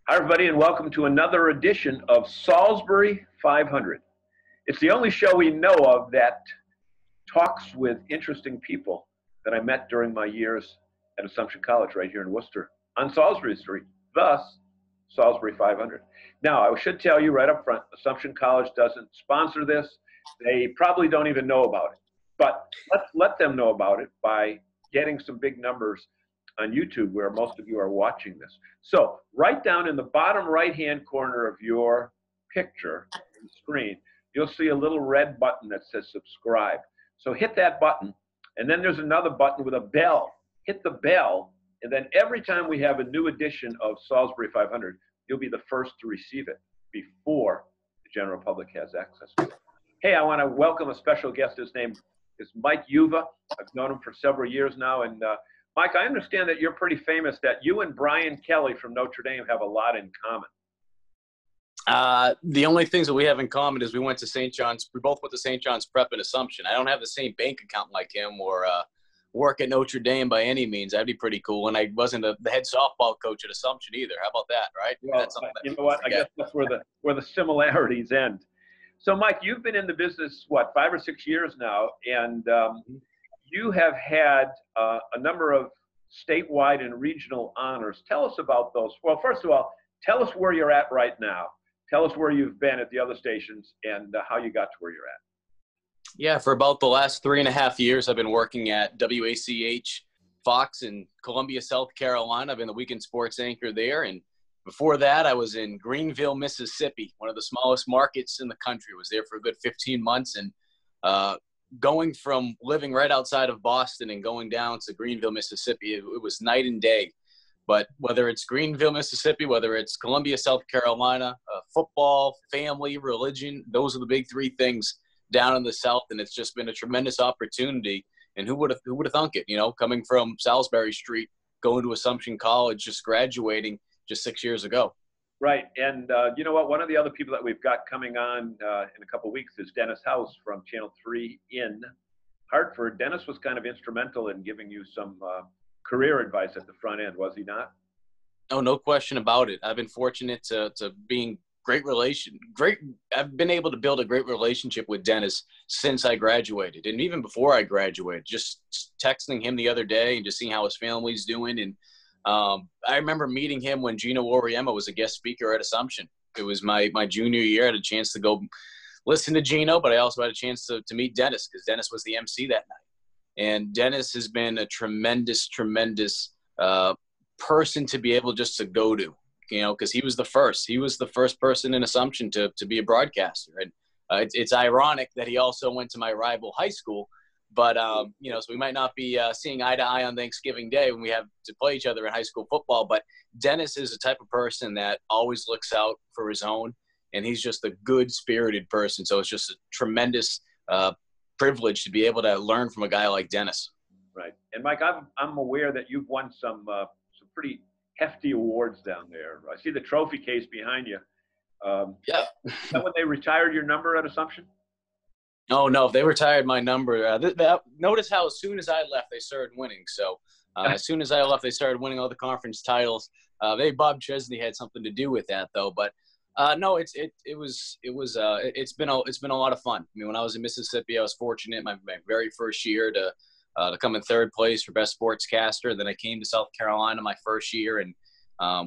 Hi, everybody, and welcome to another edition of Salisbury 500. It's the only show we know of that talks with interesting people that I met during my years at Assumption College right here in Worcester on Salisbury Street, thus Salisbury 500. Now, I should tell you right up front, Assumption College doesn't sponsor this. They probably don't even know about it, but let's let them know about it by getting some big numbers on YouTube, where most of you are watching this. So right down in the bottom right-hand corner of your picture on the screen, you'll see a little red button that says subscribe. So hit that button, and then there's another button with a bell. Hit the bell, and then every time we have a new edition of Salisbury 500, you'll be the first to receive it before the general public has access to it. Hey, I want to welcome a special guest. His name is Mike Uva. I've known him for several years now, and Mike, I understand that you're pretty famous, that you and Brian Kelly from Notre Dame have a lot in common. The only things that we have in common is we went to St. John's. We both went to St. John's Prep in Assumption. I don't have the same bank account like him or work at Notre Dame by any means. That'd be pretty cool. And I wasn't the head softball coach at Assumption either. How about that, right? Well, that's something you know what? I guess that's where the similarities end. So, Mike, you've been in the business, what, 5 or 6 years now, and you have had a number of statewide and regional honors. Tell us about those. Well, first of all, tell us where you're at right now. Tell us where you've been at the other stations and how you got to where you're at. Yeah, for about the last 3.5 years, I've been working at WACH Fox in Columbia, South Carolina. I've been the weekend sports anchor there. And before that, I was in Greenville, Mississippi, one of the smallest markets in the country. I was there for a good 15 months. And going from living right outside of Boston and going down to Greenville, Mississippi, it was night and day. But whether it's Greenville, Mississippi, whether it's Columbia, South Carolina, football, family, religion, those are the big three things down in the South. And it's just been a tremendous opportunity. And who would have thunk it, coming from Salisbury Street, going to Assumption College, just graduating just 6 years ago. Right. And you know what? One of the other people that we've got coming on in a couple of weeks is Dennis House from Channel 3 in Hartford. Dennis was kind of instrumental in giving you some career advice at the front end, was he not? Oh, no question about it. I've been fortunate to being I've been able to build a great relationship with Dennis since I graduated. And even before I graduated, just texting him the other day and just seeing how his family's doing. And I remember meeting him when Gino Auriemma was a guest speaker at Assumption. It was my junior year. I had a chance to go listen to Gino, but I also had a chance to meet Dennis because Dennis was the MC that night. And Dennis has been a tremendous person to be able just to go to, because he was the first. He was the first person in Assumption to be a broadcaster. And it's ironic that he also went to my rival high school. But, so we might not be seeing eye to eye on Thanksgiving Day when we have to play each other in high school football. But Dennis is the type of person that always looks out for his own, and he's just a good-spirited person. So it's just a tremendous privilege to be able to learn from a guy like Dennis. Right. And, Mike, I'm aware that you've won some pretty hefty awards down there. I see the trophy case behind you. Yeah. Is that when they retired your number at Assumption? Oh, no, they retired my number. Notice how as soon as I left, they started winning. So as soon as I left, they started winning all the conference titles. Bob Chesney had something to do with that, though. But no, it's been a lot of fun. I mean, when I was in Mississippi, I was fortunate my very first year to come in third place for best sportscaster. Then I came to South Carolina my first year and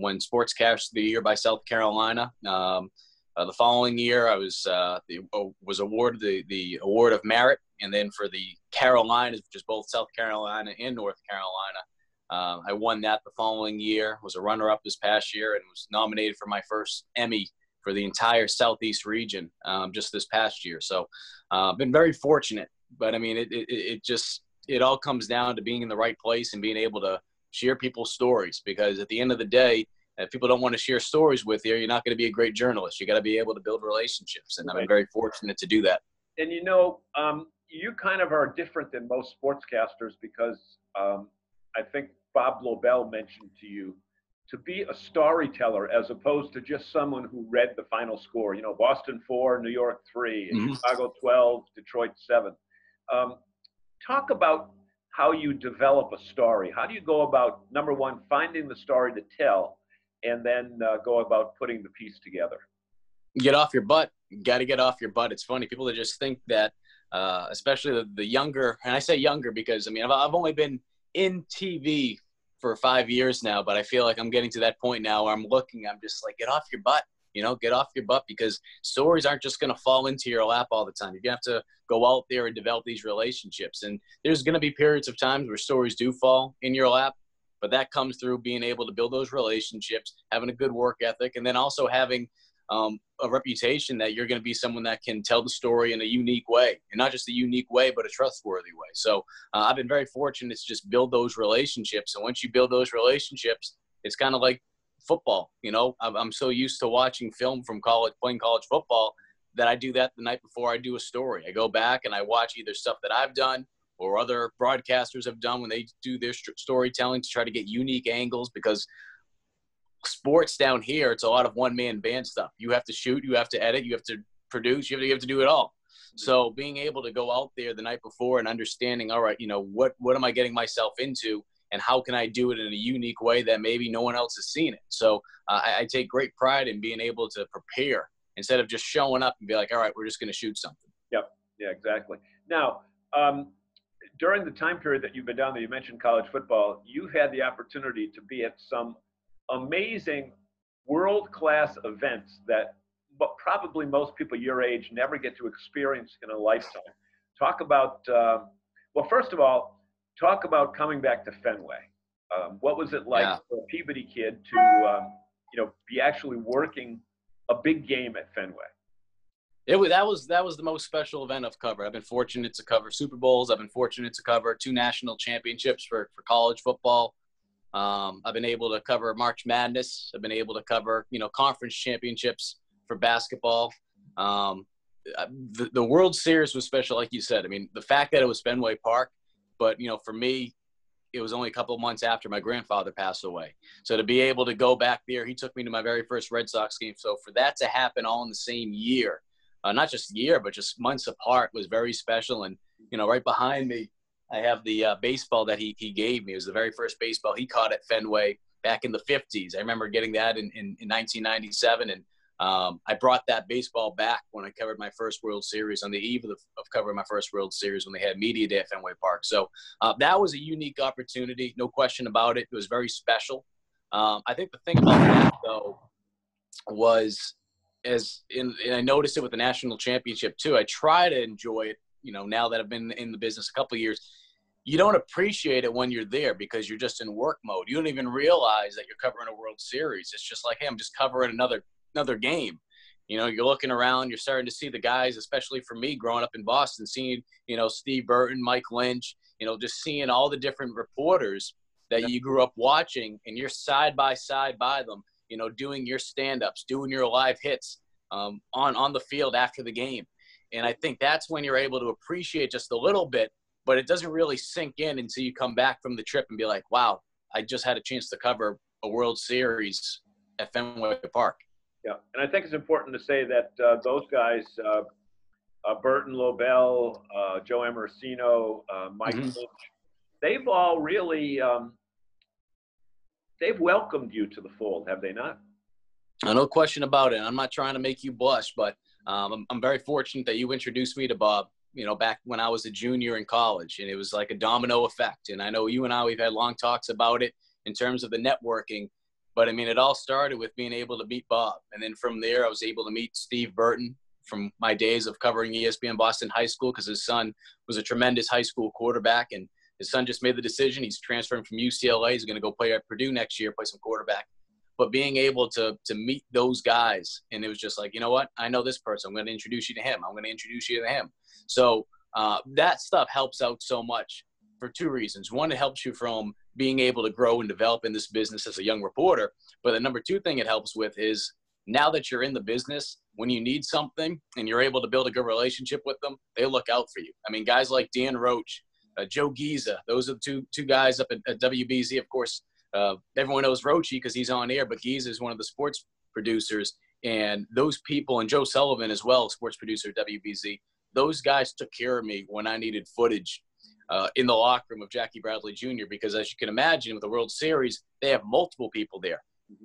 won Sportscaster of the Year by South Carolina. The following year, I was awarded the Award of Merit, and then for the Carolinas, which is both South Carolina and North Carolina, I won that the following year. Was a runner-up this past year, and was nominated for my first Emmy for the entire Southeast region just this past year. So, I've been very fortunate. But I mean, it all comes down to being in the right place and being able to share people's stories. Because at the end of the day, if people don't want to share stories with you, you're not going to be a great journalist. You got to be able to build relationships, and I've been very fortunate to do that. And you kind of are different than most sportscasters because I think Bob Lobel mentioned to you to be a storyteller as opposed to just someone who read the final score. Boston 4, New York 3, Chicago 12, Detroit 7. Talk about how you develop a story. How do you go about, number one, finding the story to tell? and then go about putting the piece together? Get off your butt. You got to get off your butt. It's funny. People that just think that, especially the younger, and I say younger because, I mean, I've only been in TV for 5 years now, but I feel like I'm getting to that point now where I'm just like, get off your butt, get off your butt, because stories aren't just going to fall into your lap all the time. You're going to have to go out there and develop these relationships. And there's going to be periods of times where stories do fall in your lap, but that comes through being able to build those relationships, having a good work ethic, and then also having a reputation that you're going to be someone that can tell the story in a unique way, and not just a unique way, but a trustworthy way. So I've been very fortunate to just build those relationships. And once you build those relationships, it's kind of like football. I'm so used to watching film from college, playing college football, that I do that the night before I do a story. I go back and I watch either stuff that I've done or other broadcasters have done when they do their storytelling to try to get unique angles, because sports down here, it's a lot of one-man band stuff. You have to shoot, you have to edit, you have to produce, you have to do it all. So being able to go out there the night before and understanding, all right, what am I getting myself into, and how can I do it in a unique way that maybe no one else has seen it. So I take great pride in being able to prepare instead of just showing up and be like, all right, we're just going to shoot something. Yep. Yeah, exactly. Now, during the time period that you've been down there, you mentioned college football, you had the opportunity to be at some amazing world-class events that probably most people your age never get to experience in a lifetime. Talk about, well, first of all, talk about coming back to Fenway. What was it like for a Peabody kid to, be actually working a big game at Fenway? That was the most special event I've covered. I've been fortunate to cover Super Bowls. I've been fortunate to cover 2 national championships for college football. I've been able to cover March Madness. I've been able to cover, conference championships for basketball. The World Series was special, like you said. I mean, the fact that it was Fenway Park, but, for me, it was only a couple of months after my grandfather passed away. So to be able to go back there, he took me to my very first Red Sox game. So for that to happen all in the same year, not just a year, but just months apart, was very special. And, right behind me, I have the baseball that he gave me. It was the very first baseball he caught at Fenway back in the 50s. I remember getting that in 1997, and I brought that baseball back when I covered my first World Series, on the eve of covering my first World Series, when they had Media Day at Fenway Park. So that was a unique opportunity, no question about it. It was very special. I think the thing about that, though, was, and I noticed it with the national championship too, I try to enjoy it, now that I've been in the business a couple of years. You don't appreciate it when you're there because you're just in work mode. You don't even realize that you're covering a World Series. It's just like, hey, I'm just covering another game. You're looking around, you're starting to see the guys, especially for me growing up in Boston, seeing, Steve Burton, Mike Lynch, just seeing all the different reporters that you grew up watching, and you're side by side by them, doing your stand-ups, doing your live hits on the field after the game. And I think that's when you're able to appreciate just a little bit, but it doesn't really sink in until you come back from the trip and be like, wow, I just had a chance to cover a World Series at Fenway Park. Yeah, and I think it's important to say that those guys, Burton, Lobel, Joe Emersino, Mike Lynch, they've all really, they've welcomed you to the fold, have they not? No question about it. I'm not trying to make you blush, but I'm very fortunate that you introduced me to Bob, back when I was a junior in college, and it was like a domino effect. And I know you and I, we've had long talks about it in terms of the networking, but I mean, it all started with being able to meet Bob. And then from there, I was able to meet Steve Burton from my days of covering ESPN Boston High School, because his son was a tremendous high school quarterback, and his son just made the decision. He's transferring from UCLA. He's going to go play at Purdue next year, play some quarterback. But being able to meet those guys, and it was just like, you know what? I know this person. I'm going to introduce you to him. I'm going to introduce you to him. So that stuff helps out so much for 2 reasons. One, it helps you from being able to grow and develop in this business as a young reporter. But the number 2 thing it helps with is, now that you're in the business, when you need something and you're able to build a good relationship with them, they look out for you. I mean, guys like Dan Roach, Joe Giza, those are the two guys up at WBZ, of course. Everyone knows Roachy because he's on air, but Giza is one of the sports producers. And those people, and Joe Sullivan as well, sports producer at WBZ, those guys took care of me when I needed footage in the locker room of Jackie Bradley Jr. Because as you can imagine, with the World Series, they have multiple people there.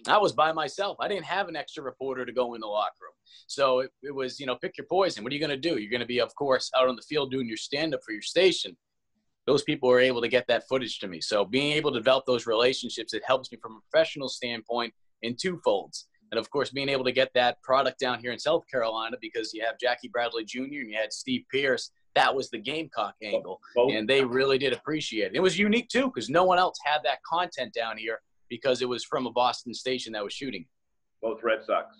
I was by myself. I didn't have an extra reporter to go in the locker room. So it was, pick your poison. What are you going to do? You're going to be, of course, out on the field doing your stand-up for your station. Those people were able to get that footage to me. So being able to develop those relationships, it helps me from a professional standpoint in two folds. And, of course, being able to get that product down here in South Carolina because you have Jackie Bradley Jr. and you had Steve Pierce. That was the Gamecock angle, and they really did appreciate it. It was unique, too, because no one else had that content down here because it was from a Boston station that was shooting. Both Red Sox,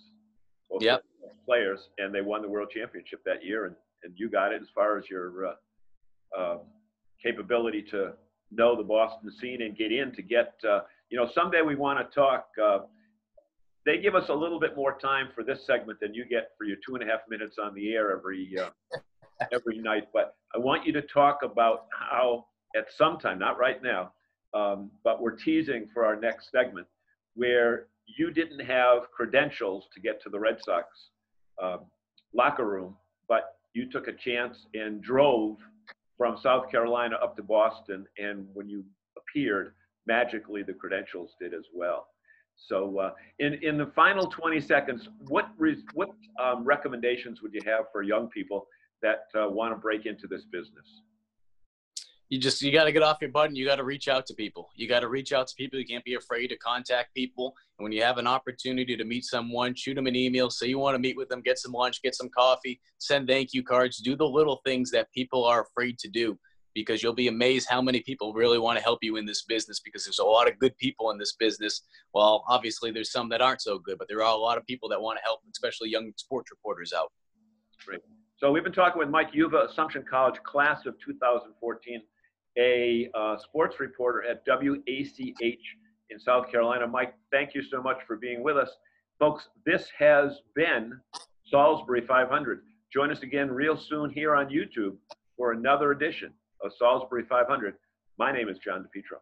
both Yep. players, and they won the World Championship that year, and you got it as far as your capability to know the Boston scene and get in to get, someday we want to talk. They give us a little bit more time for this segment than you get for your 2.5 minutes on the air every night. But I want you to talk about how at some time, not right now, but we're teasing for our next segment, where you didn't have credentials to get to the Red Sox locker room, but you took a chance and drove from South Carolina up to Boston. And when you appeared, magically the credentials did as well. So in the final 20 seconds, what recommendations would you have for young people that want to break into this business? You got to get off your butt and you got to reach out to people. You got to reach out to people. You can't be afraid to contact people. And when you have an opportunity to meet someone, shoot them an email, say you want to meet with them, get some lunch, get some coffee, send thank you cards, do the little things that people are afraid to do, because you'll be amazed how many people really want to help you in this business, because there's a lot of good people in this business. Well, obviously there's some that aren't so good, but there are a lot of people that want to help, especially young sports reporters out. Great. So we've been talking with Mike Uva, Assumption College, class of 2014, a sports reporter at WACH in South Carolina. Mike, thank you so much for being with us. Folks, this has been Salisbury 500. Join us again real soon here on YouTube for another edition of Salisbury 500. My name is John DiPIetro.